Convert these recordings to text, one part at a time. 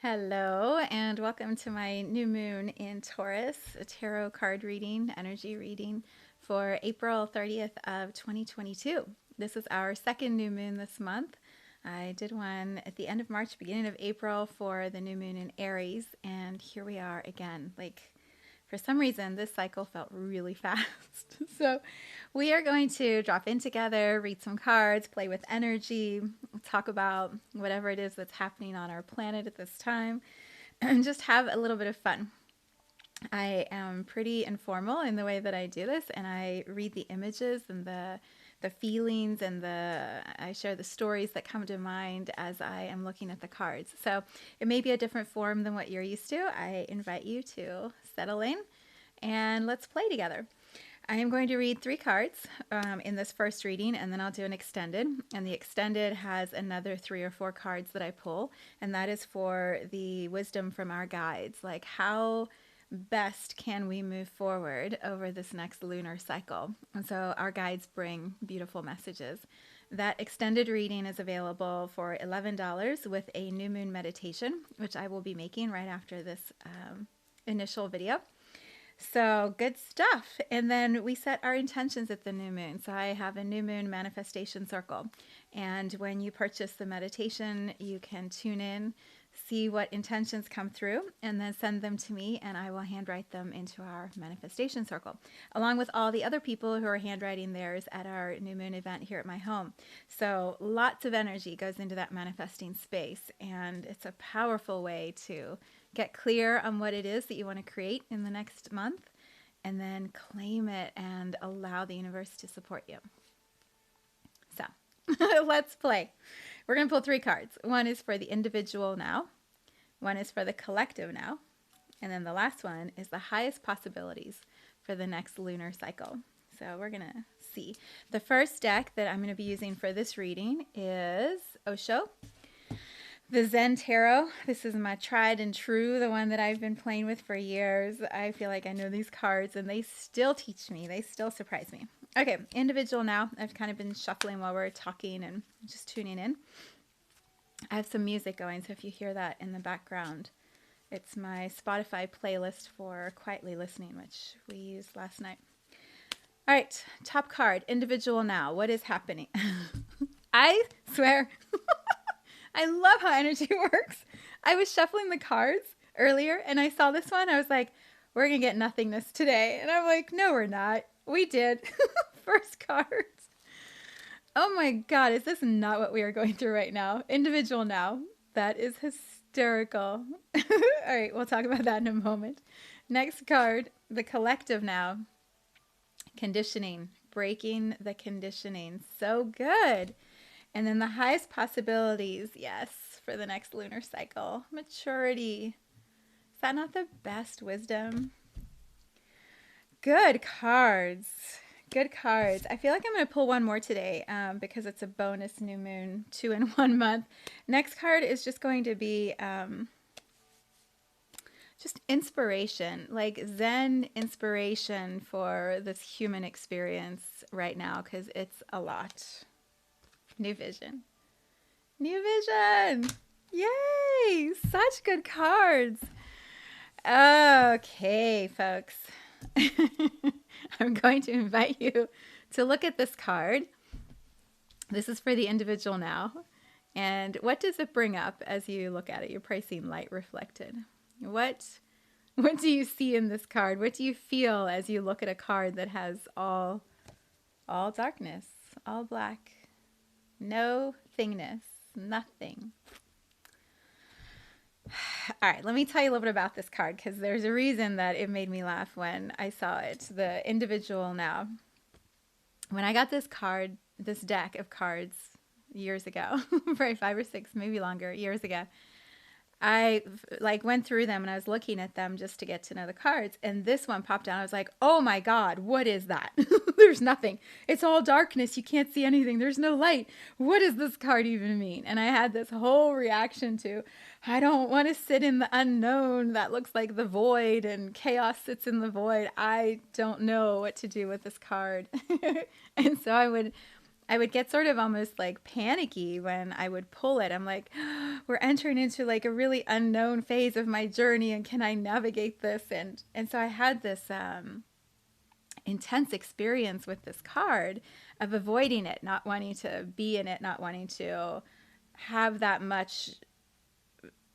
Hello, and welcome to my new moon in Taurus, a tarot card reading, energy reading for April 30th of 2022. This is our second new moon this month. I did one at the end of March, beginning of April for the new moon in Aries, and here we are again. For some reason, this cycle felt really fast. So we are going to drop in together, read some cards, play with energy, talk about whatever it is that's happening on our planet at this time, and just have a little bit of fun. I am pretty informal in the way that I do this, and I read the images and the feelings and I share the stories that come to mind as I am looking at the cards. So it may be a different form than what you're used to. I invite you to settle in and let's play together. I am going to read 3 cards in this first reading, and then I'll do an extended. And the extended has another 3 or 4 cards that I pull, and that is for the wisdom from our guides. Like, how best can we move forward over this next lunar cycle? And so our guides bring beautiful messages. That extended reading is available for $11 with a new moon meditation, which I will be making right after this initial video. So good stuff. And then we set our intentions at the new moon. So I have a new moon manifestation circle. And when you purchase the meditation, you can tune in, see what intentions come through, and then send them to me, and I will handwrite them into our manifestation circle, along with all the other people who are handwriting theirs at our new moon event here at my home. So lots of energy goes into that manifesting space, and it's a powerful way to get clear on what it is that you want to create in the next month, and then claim it and allow the universe to support you. So let's play. We're going to pull 3 cards. One is for the individual now, one is for the collective now, and then the last one is the highest possibilities for the next lunar cycle. So we're going to see. The first deck that I'm going to be using for this reading is Osho, the Zen Tarot. This is my tried and true, the one that I've been playing with for years. I feel like I know these cards, and they still teach me. They still surprise me. Okay, individual now. I've kind of been shuffling while we're talking and just tuning in. I have some music going, so if you hear that in the background, it's my Spotify playlist for quietly listening, which we used last night. All right, top card, individual now. What is happening? I swear, I love how energy works. I was shuffling the cards earlier, and I saw this one. I was like, we're going to get nothingness today. And I'm like, no, we're not. We did. First cards. Oh my God, is this not what we are going through right now? Individual now. That is hysterical. All right, we'll talk about that in a moment. Next card, the collective now. Conditioning. Breaking the conditioning. So good. And then the highest possibilities, yes, for the next lunar cycle. Maturity. Is that not the best wisdom? Good cards. Good cards. I feel like I'm going to pull one more today because it's a bonus new moon 2 in 1 month. Next card is just going to be just inspiration, like Zen inspiration for this human experience right now, because it's a lot. New vision. New vision. Yay! Such good cards. Okay, folks. I'm going to invite you to look at this card. This is for the individual now. And what does it bring up as you look at it? You're probably seeing light reflected. What do you see in this card? What do you feel as you look at a card that has all darkness, all black, no thingness, nothing? All right, let me tell you a little bit about this card, because there's a reason that it made me laugh when I saw it. The individual now. When I got this card, this deck of cards years ago, probably 5 or 6, maybe longer, years ago, I went through them and I was looking at them just to get to know the cards. And this one popped out. I was like, oh my God, what is that? There's nothing. It's all darkness. You can't see anything. There's no light. What does this card even mean? And I had this whole reaction to, I don't want to sit in the unknown. That looks like the void, and chaos sits in the void. I don't know what to do with this card. And so I would get sort of almost like panicky when I would pull it. I'm like, we're entering into like a really unknown phase of my journey, and can I navigate this? And so I had this intense experience with this card of avoiding it, not wanting to be in it, not wanting to have that much.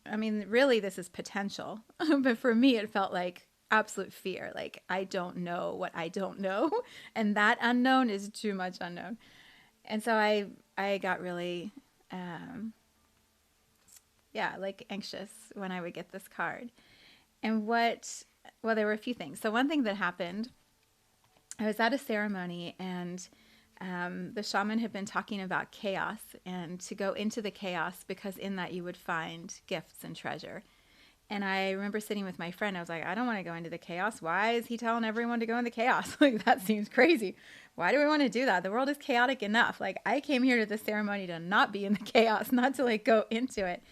I mean, really, this is potential. But for me, it felt like absolute fear. Like, I don't know what I don't know. And that unknown is too much unknown. And so I got really, yeah, like anxious when I would get this card. And well, there were a few things. So one thing that happened, I was at a ceremony, and the shaman had been talking about chaos and to go into the chaos, because in that you would find gifts and treasure. And I remember sitting with my friend. I was like, I don't want to go into the chaos. Why is he telling everyone to go into chaos? Like, that seems crazy. Why do we want to do that? The world is chaotic enough. Like, I came here to this ceremony to not be in the chaos, not to like go into it.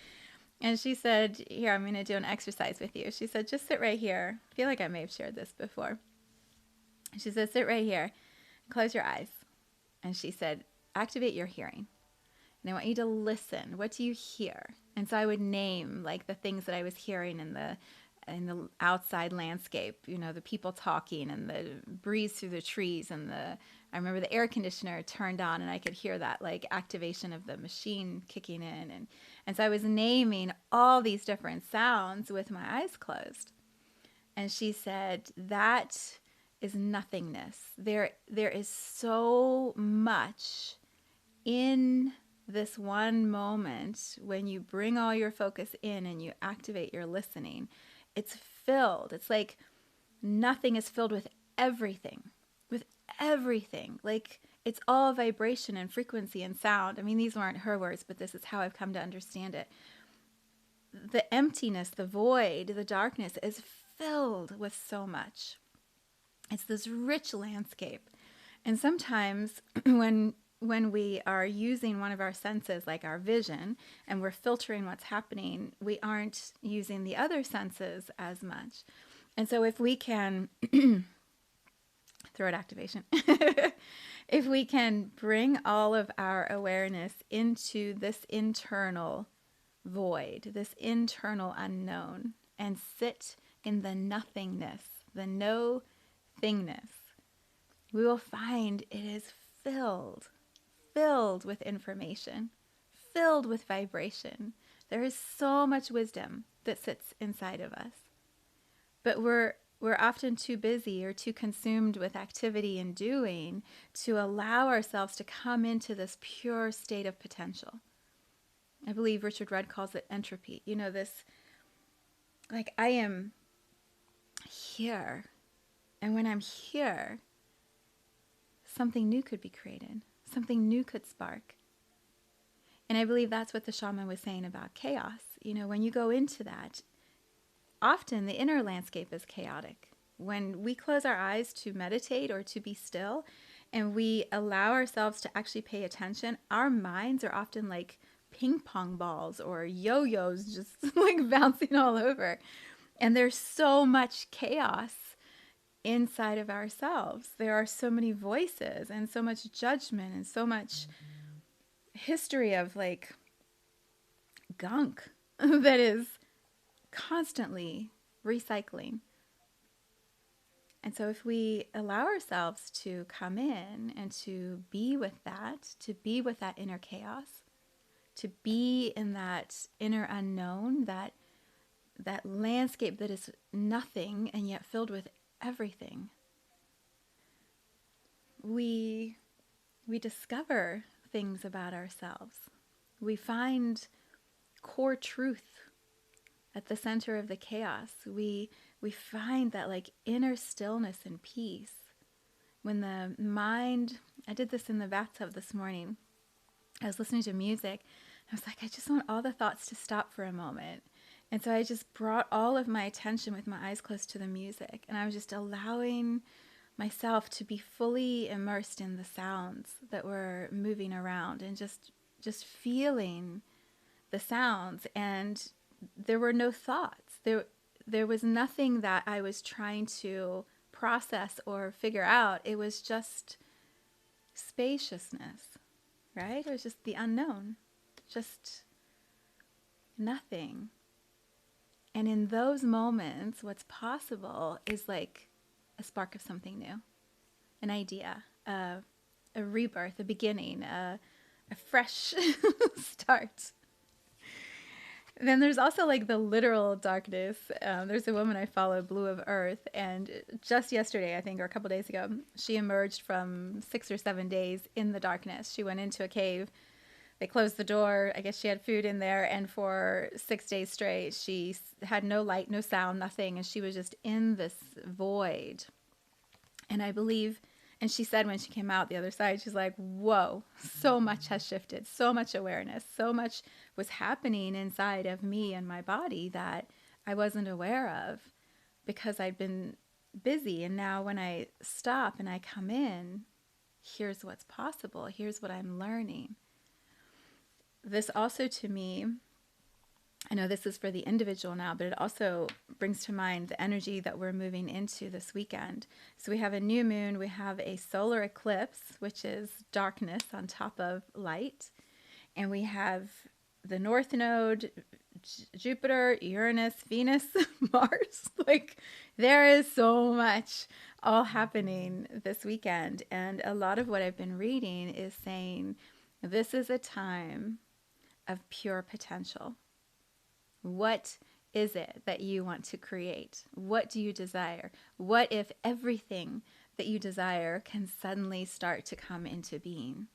And she said, here, I'm going to do an exercise with you. She said, just sit right here. I feel like I may have shared this before. She said, sit right here, close your eyes. And she said, activate your hearing. And I want you to listen. What do you hear? And so I would name like the things that I was hearing in the outside landscape, you know, the people talking and the breeze through the trees, and I remember the air conditioner turned on, and I could hear that like activation of the machine kicking in. And so I was naming all these different sounds with my eyes closed. And she said, that is nothingness. There is so much in this one moment when you bring all your focus in and you activate your listening. It's filled. It's like nothing is filled with everything. With everything. Like, it's all vibration and frequency and sound. I mean, these weren't her words, but this is how I've come to understand it. The emptiness, the void, the darkness is filled with so much. It's this rich landscape. And sometimes when we are using one of our senses, like our vision, and we're filtering what's happening, we aren't using the other senses as much. And so if we can, throat activation, if we can bring all of our awareness into this internal void, this internal unknown, and sit in the nothingness, the no thingness, we will find it is filled with information, filled with vibration. There is so much wisdom that sits inside of us. But we're often too busy or too consumed with activity and doing to allow ourselves to come into this pure state of potential. I believe Richard Rudd calls it entropy. You know, this, like, I am here. And when I'm here, something new could be created. Something new could spark. And I believe that's what the shaman was saying about chaos. You know, when you go into that, often the inner landscape is chaotic. When we close our eyes to meditate or to be still, and we allow ourselves to actually pay attention, our minds are often like ping pong balls or yo-yos, just like bouncing all over. And there's so much chaos inside of ourselves. There are so many voices and so much judgment and so much history of like gunk that is constantly recycling. And so if we allow ourselves to come in and to be with that inner chaos, to be in that inner unknown, that landscape that is nothing and yet filled with everything, we discover things about ourselves. We find core truth at the center of the chaos. We find that like inner stillness and peace. When the mind, I did this in the bathtub this morning. I was listening to music. I was like, I just want all the thoughts to stop for a moment. And so I just brought all of my attention with my eyes closed to the music. And I was just allowing myself to be fully immersed in the sounds that were moving around, and just feeling the sounds. And there were no thoughts. There was nothing that I was trying to process or figure out. It was just spaciousness, right? It was just the unknown. Just Nothing. And in those moments, what's possible is like a spark of something new, an idea, a rebirth, a beginning, a fresh start. Then there's also like the literal darkness. There's a woman I follow, Blue of Earth, and just yesterday, I think, or a couple days ago, she emerged from 6 or 7 days in the darkness. She went into a cave. They closed the door. I guess she had food in there, and for 6 days straight, she had no light, no sound, nothing, and she was just in this void. And I believe, and she said when she came out the other side, she's like, whoa, so much has shifted, so much awareness, so much was happening inside of me and my body that I wasn't aware of because I'd been busy. And now when I stop and I come in, here's what's possible. Here's what I'm learning. This also to me, I know this is for the individual now, but it also brings to mind the energy that we're moving into this weekend. So we have a new moon, we have a solar eclipse, which is darkness on top of light, and we have the North Node, Jupiter, Uranus, Venus, Mars. Like, there is so much all happening this weekend, and a lot of what I've been reading is saying this is a time of pure potential. What is it that you want to create? What do you desire? What if everything that you desire can suddenly start to come into being?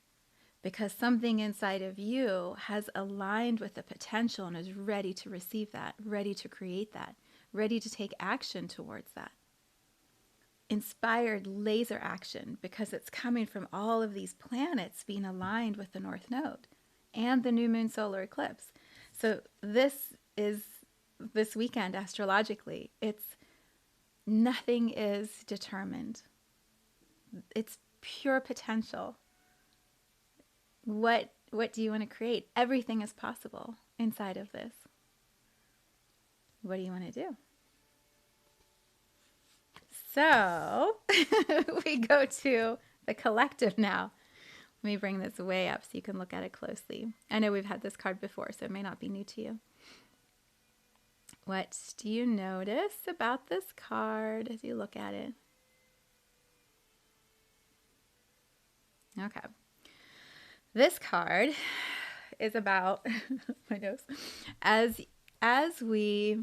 Because something inside of you has aligned with the potential and is ready to receive that, ready to create that, ready to take action towards that. Inspired laser action, because it's coming from all of these planets being aligned with the North Node and the new moon solar eclipse. So this is this weekend astrologically. It's nothing is determined. It's pure potential. What do you want to create? Everything is possible inside of this. What do you want to do? So we go to the collective now. Let me bring this way up so you can look at it closely. I know we've had this card before, so it may not be new to you. What do you notice about this card as you look at it? Okay. This card is about my nose. As we,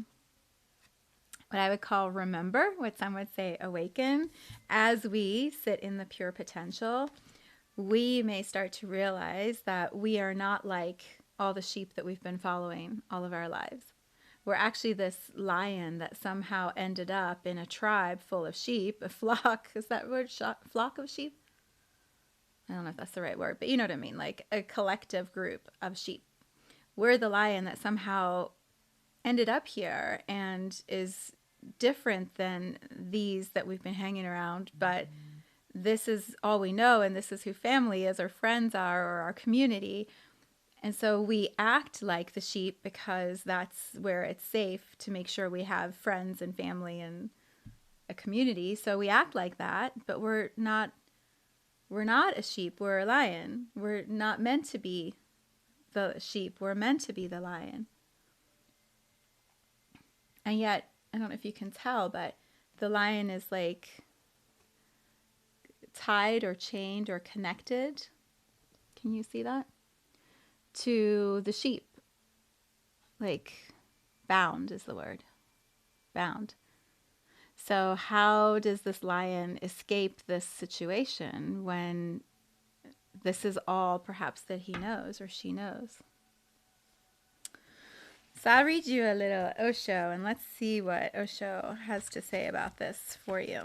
what I would call remember, what some would say awaken, as we sit in the pure potential, we may start to realize that we are not like all the sheep that we've been following all of our lives. We're actually this lion that somehow ended up in a tribe full of sheep, a flock. Is that word? Flock of sheep? I don't know if that's the right word, but you know what I mean, like a collective group of sheep. We're the lion that somehow ended up here and is different than these that we've been hanging around, but this is all we know, and this is who family is, or friends are, or our community. And so we act like the sheep because that's where it's safe to make sure we have friends and family and a community. So we act like that, but we're not a sheep, we're a lion. We're not meant to be the sheep, we're meant to be the lion. And yet, I don't know if you can tell, but the lion is like tied or chained or connected. Can you see that? To the sheep. Like, bound is the word. Bound. So how does this lion escape this situation when this is all perhaps that he knows or she knows? So I'll read you a little Osho, and let's see what Osho has to say about this for you.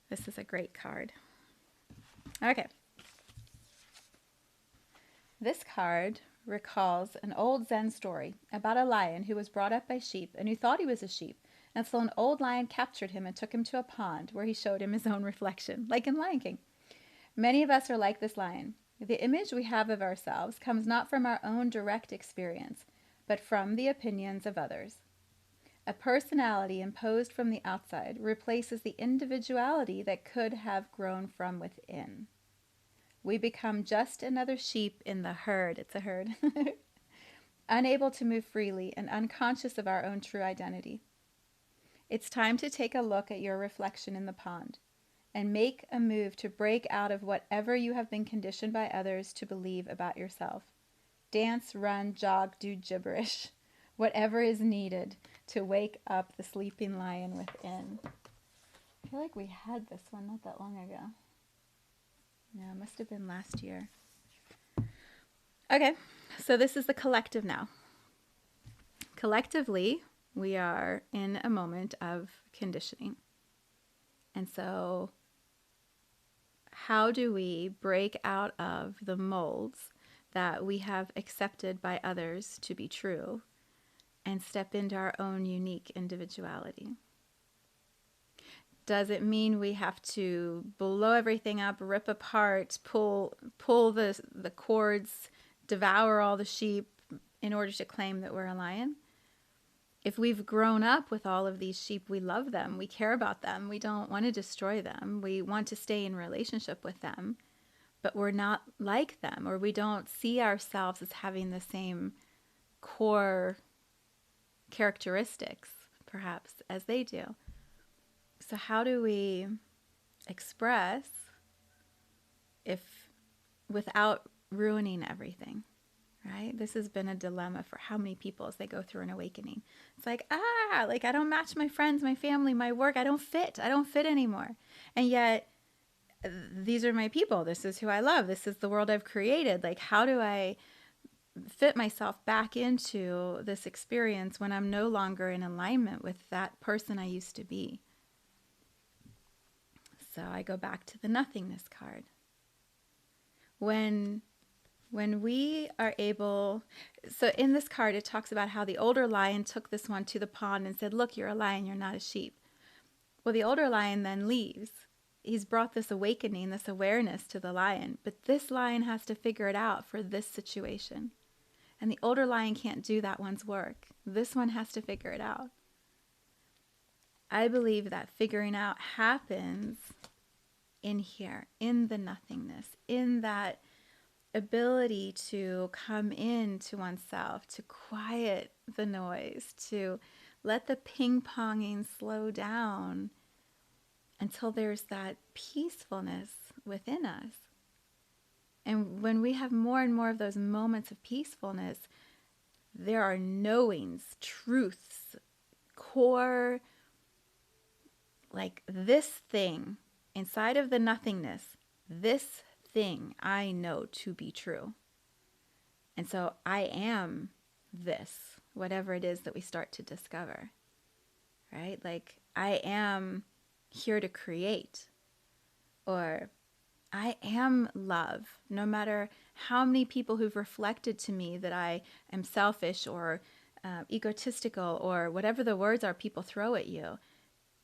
This is a great card. Okay. This card recalls an old Zen story about a lion who was brought up by sheep and who thought he was a sheep. And so an old lion captured him and took him to a pond where he showed him his own reflection, like in Lion King. Many of us are like this lion. The image we have of ourselves comes not from our own direct experience, but from the opinions of others. A personality imposed from the outside replaces the individuality that could have grown from within. we become just another sheep in the herd. It's a herd. Unable to move freely and unconscious of our own true identity. It's time to take a look at your reflection in the pond and make a move to break out of whatever you have been conditioned by others to believe about yourself. Dance, run, jog, do gibberish. Whatever is needed to wake up the sleeping lion within. I feel like we had this one not that long ago. No, it must have been last year. Okay, so this is the collective now. Collectively, we are in a moment of conditioning. And so, how do we break out of the molds that we have accepted by others to be true and step into our own unique individuality? Does it mean we have to blow everything up, rip apart, pull the cords, devour all the sheep in order to claim that we're a lion? If we've grown up with all of these sheep, we love them, we care about them, we don't want to destroy them, we want to stay in relationship with them, but we're not like them, or we don't see ourselves as having the same core characteristics, perhaps, as they do. So how do we express if without ruining everything, right? This has been a dilemma for how many people as they go through an awakening. It's like, I don't match my friends, my family, my work. I don't fit anymore. And yet these are my people. This is who I love. This is the world I've created. Like, how do I fit myself back into this experience when I'm no longer in alignment with that person I used to be? So I go back to the nothingness card. When we are able, so in this card it talks about how the older lion took this one to the pond and said, look, you're a lion, you're not a sheep. Well, the older lion then leaves. He's brought this awakening, this awareness to the lion, but this lion has to figure it out for this situation. And the older lion can't do that one's work. This one has to figure it out. I believe that figuring out happens in here, in the nothingness, in that ability to come into oneself, to quiet the noise, to let the ping-ponging slow down until there's that peacefulness within us. And when we have more and more of those moments of peacefulness, there are knowings, truths, core, like this thing inside of the nothingness, this thing I know to be true. And so I am this, whatever it is that we start to discover, right? Like, I am here to create, or I am love, no matter how many people who've reflected to me that I am selfish or egotistical or whatever the words are people throw at you.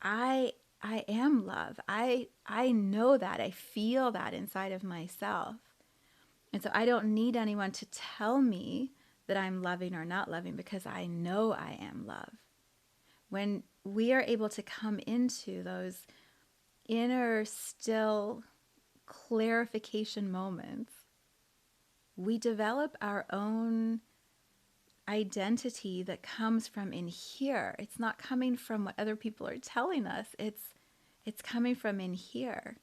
I am love. I know that. I feel that inside of myself. And so I don't need anyone to tell me that I'm loving or not loving, because I know I am love. When we are able to come into those inner still clarification moments, we develop our own identity that comes from in here. It's not coming from what other people are telling us. It's coming from in here.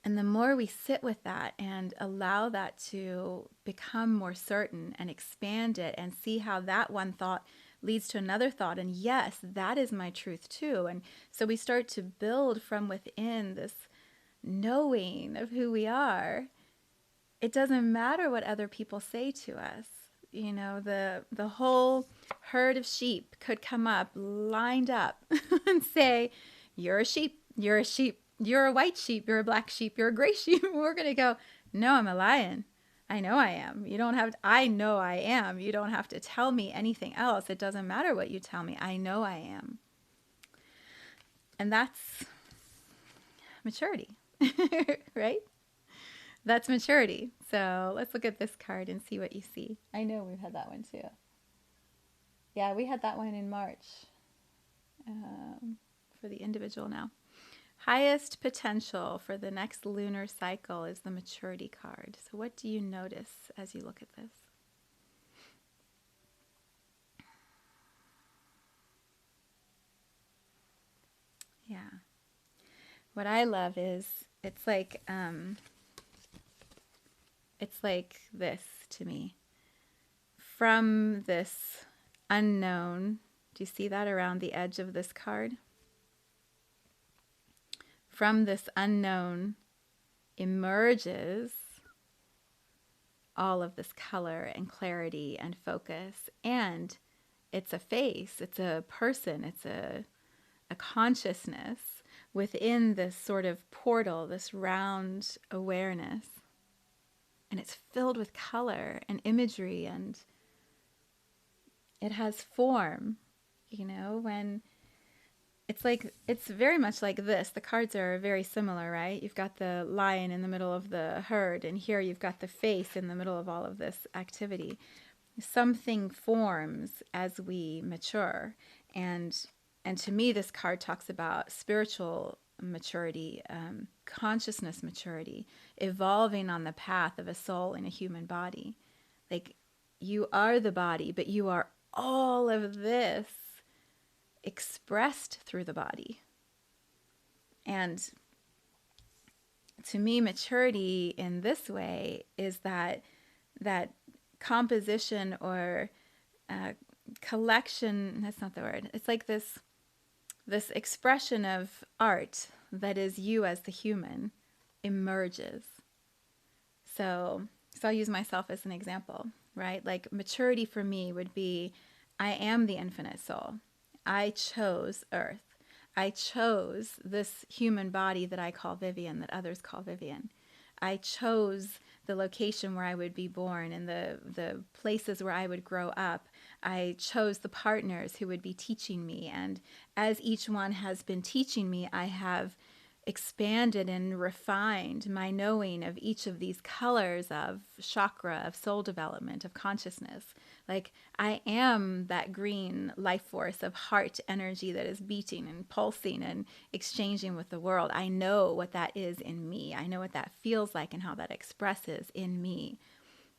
And the more we sit with that and allow that to become more certain and expand it and see how that one thought leads to another thought, and yes, that is my truth too. And so we start to build from within this knowing of who we are. It doesn't matter what other people say to us. You know, the whole herd of sheep could come up, lined up, and say, you're a sheep, you're a sheep, you're a white sheep, you're a black sheep, you're a gray sheep. We're going to go, no, I'm a lion. I know I am. You don't have to, I know I am. You don't have to tell me anything else. It doesn't matter what you tell me. I know I am. And that's maturity, right? That's maturity. So let's look at this card and see what you see. I know we've had that one too. Yeah, we had that one in March for the individual now. highest potential for the next lunar cycle is the maturity card. So what do you notice as you look at this? Yeah. What I love is it's like this to me. From this unknown, do you see that around the edge of this card? From this unknown emerges all of this color and clarity and focus. And it's a face, it's a person, it's a consciousness within this sort of portal, this round awareness. And it's filled with color and imagery, and it has form, when it's very much like this. The cards are very similar, right? You've got the lion in the middle of the herd, and here you've got the face in the middle of all of this activity. Something forms as we mature, and to me, this card talks about spiritual maturity, consciousness maturity, evolving on the path of a soul in a human body. Like, you are the body, but you are all of this expressed through the body. And to me, maturity in this way is that composition or collection, that's not the word. It's like this expression of art that is you as the human emerges. So I'll use myself as an example, right? Like, maturity for me would be, I am the infinite soul. I chose Earth. I chose this human body that I call Vivian, that others call Vivian. I chose the location where I would be born and the places where I would grow up. I chose the partners who would be teaching me. And as each one has been teaching me, I have expanded and refined my knowing of each of these colors of chakra, of soul development, of consciousness. Like, I am that green life force of heart energy that is beating and pulsing and exchanging with the world. I know what that is in me. I know what that feels like and how that expresses in me.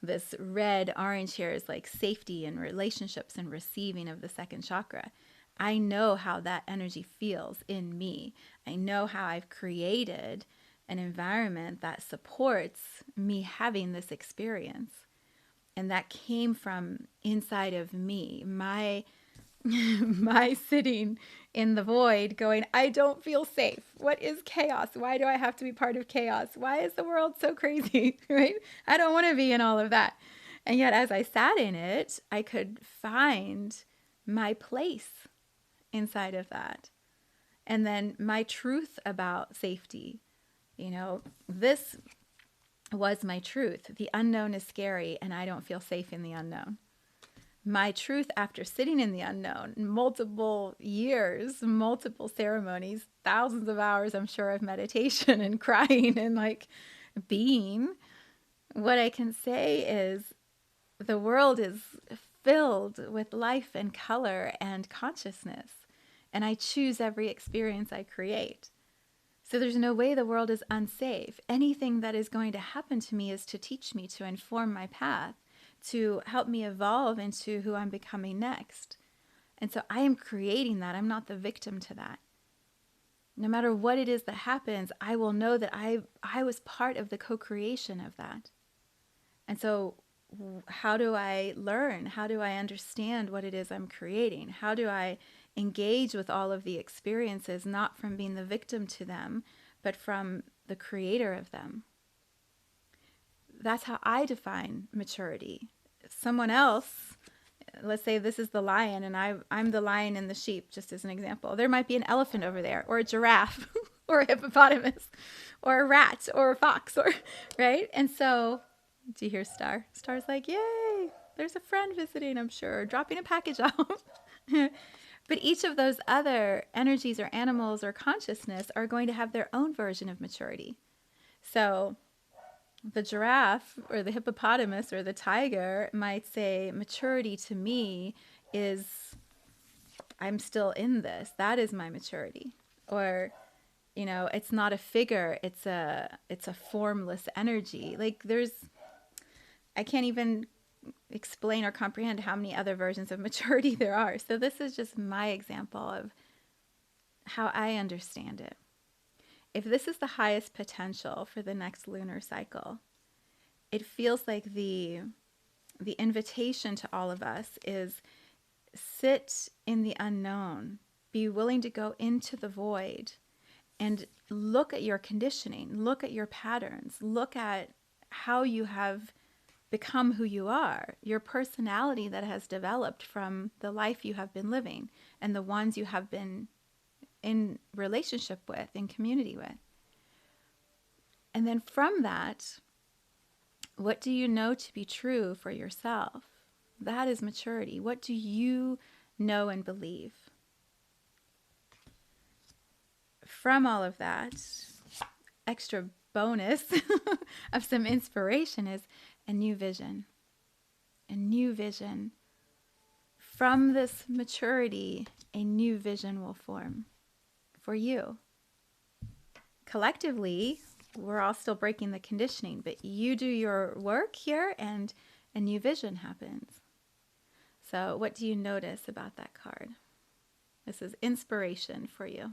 This red orange here is like safety and relationships and receiving of the second chakra. I know how that energy feels in me. I know how I've created an environment that supports me having this experience. And that came from inside of me, my sitting in the void going, I don't feel safe. What is chaos? Why do I have to be part of chaos? Why is the world so crazy, right? I don't want to be in all of that. And yet, as I sat in it, I could find my place inside of that. And then my truth about safety, this was my truth. The unknown is scary, and I don't feel safe in the unknown. My truth after sitting in the unknown, multiple years, multiple ceremonies, thousands of hours, I'm sure, of meditation and crying and like being, what I can say is the world is filled with life and color and consciousness. And I choose every experience I create. So there's no way the world is unsafe. Anything that is going to happen to me is to teach me, to inform my path, to help me evolve into who I'm becoming next. And so I am creating that. I'm not the victim to that. No matter what it is that happens, I will know that I was part of the co-creation of that. And so how do I learn? How do I understand what it is I'm creating? How do I engage with all of the experiences, not from being the victim to them, but from the creator of them? That's how I define maturity. Someone else, let's say this is the lion and I'm the lion and the sheep, just as an example. There might be an elephant over there, or a giraffe, or a hippopotamus, or a rat, or a fox, or right? And so, do you hear Star? Star's like, yay, there's a friend visiting, I'm sure, dropping a package off. But each of those other energies or animals or consciousness are going to have their own version of maturity. So the giraffe or the hippopotamus or the tiger might say, maturity to me is, I'm still in this. That is my maturity. Or it's not a figure, it's a formless energy. Like I can't even explain or comprehend how many other versions of maturity there are. So this is just my example of how I understand it. If this is the highest potential for the next lunar cycle, it feels like the invitation to all of us is sit in the unknown, be willing to go into the void and look at your conditioning, look at your patterns, look at how you have become who you are, your personality that has developed from the life you have been living and the ones you have been in relationship with, in community with. And then from that, what do you know to be true for yourself? That is maturity. What do you know and believe? From all of that, extra bonus of some inspiration is a new vision. A new vision. From this maturity, a new vision will form for you. Collectively, we're all still breaking the conditioning, but you do your work here and a new vision happens. So what do you notice about that card? This is inspiration for you.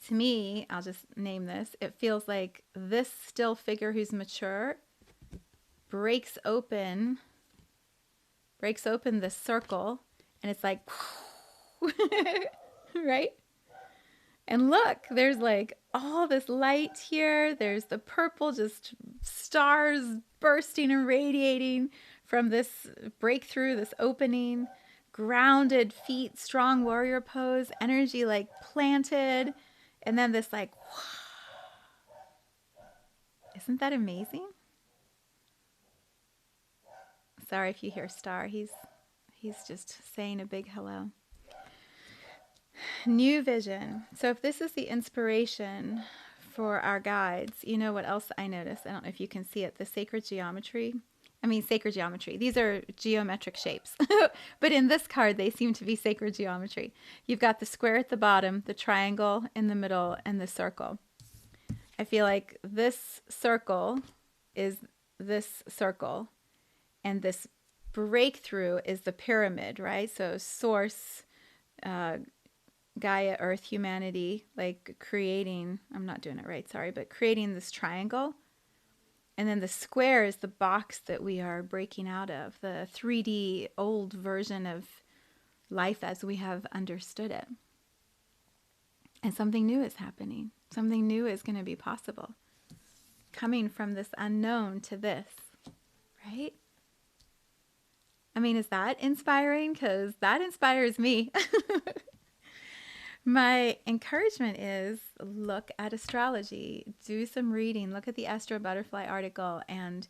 To me, I'll just name this, it feels like this still figure who's mature breaks open this circle, and it's like, right? And look, there's like all this light here. There's the purple, just stars bursting and radiating from this breakthrough, this opening. Grounded feet, strong warrior pose, energy like planted. And then this like, isn't that amazing? Sorry if you hear Star. He's just saying a big hello. New vision. So if this is the inspiration for our guides, you know what else I noticed? I don't know if you can see it. The sacred geometry. These are geometric shapes. But in this card, they seem to be sacred geometry. You've got the square at the bottom, the triangle in the middle, and the circle. I feel like this circle is this circle, and this breakthrough is the pyramid, right? So source, Gaia, Earth, humanity, like creating, I'm not doing it right, sorry, but creating this triangle. And then the square is the box that we are breaking out of, the 3D old version of life as we have understood it. And something new is happening. Something new is going to be possible. Coming from this unknown to this, right? I mean, is that inspiring? Because that inspires me. My encouragement is look at astrology, do some reading, look at the Astro Butterfly article and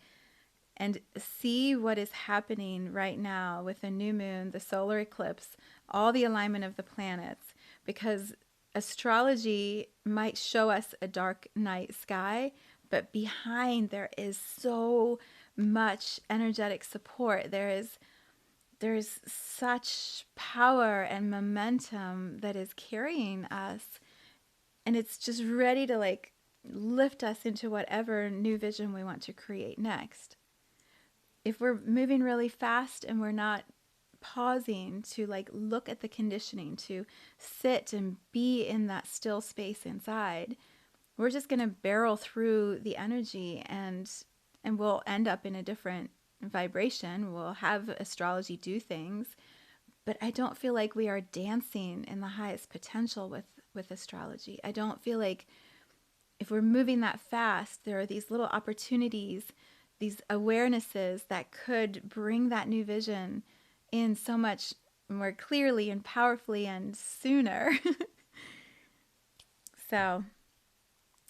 see what is happening right now with the new moon, the solar eclipse, all the alignment of the planets, because astrology might show us a dark night sky, but behind there is so much energetic support. There's such power and momentum that is carrying us, and it's just ready to like lift us into whatever new vision we want to create next. If we're moving really fast and we're not pausing to like look at the conditioning, to sit and be in that still space inside, we're just going to barrel through the energy and we'll end up in a different vibration. We'll have astrology do things, but I don't feel like we are dancing in the highest potential with astrology. I don't feel like if we're moving that fast, there are these little opportunities, these awarenesses that could bring that new vision in so much more clearly and powerfully and sooner. So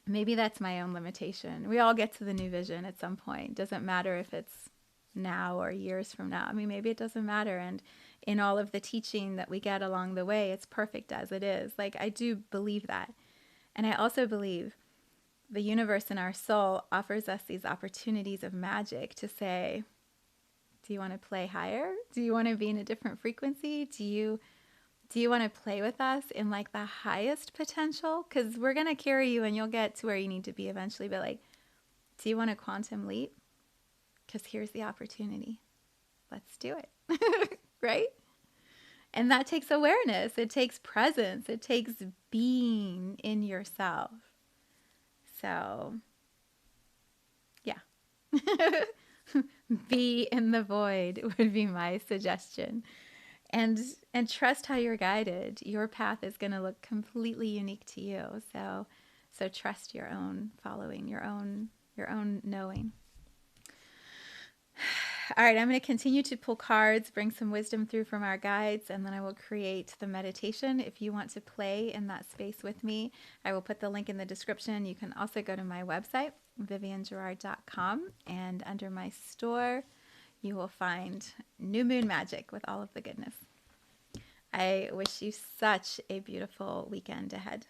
maybe that's my own limitation. We all get to the new vision at some point. Doesn't matter if it's now or years from now. I mean, maybe it doesn't matter. And in all of the teaching that we get along the way, it's perfect as it is. Like, I do believe that. And I also believe the universe and our soul offers us these opportunities of magic to say, Do you want to play higher? Do you want to be in a different frequency? Do you want to play with us in like the highest potential? Because we're going to carry you and you'll get to where you need to be eventually. But like, do you want a quantum leap? Because here's the opportunity. Let's do it. Right? And that takes awareness. It takes presence. It takes being in yourself. So, yeah. Be in the void would be my suggestion. And trust how you're guided. Your path is going to look completely unique to you. So trust your own following, your own knowing. All right, I'm going to continue to pull cards, bring some wisdom through from our guides, and then I will create the meditation. If you want to play in that space with me, I will put the link in the description. You can also go to my website, viviangerard.com, and under my store, you will find New Moon Magic with all of the goodness. I wish you such a beautiful weekend ahead.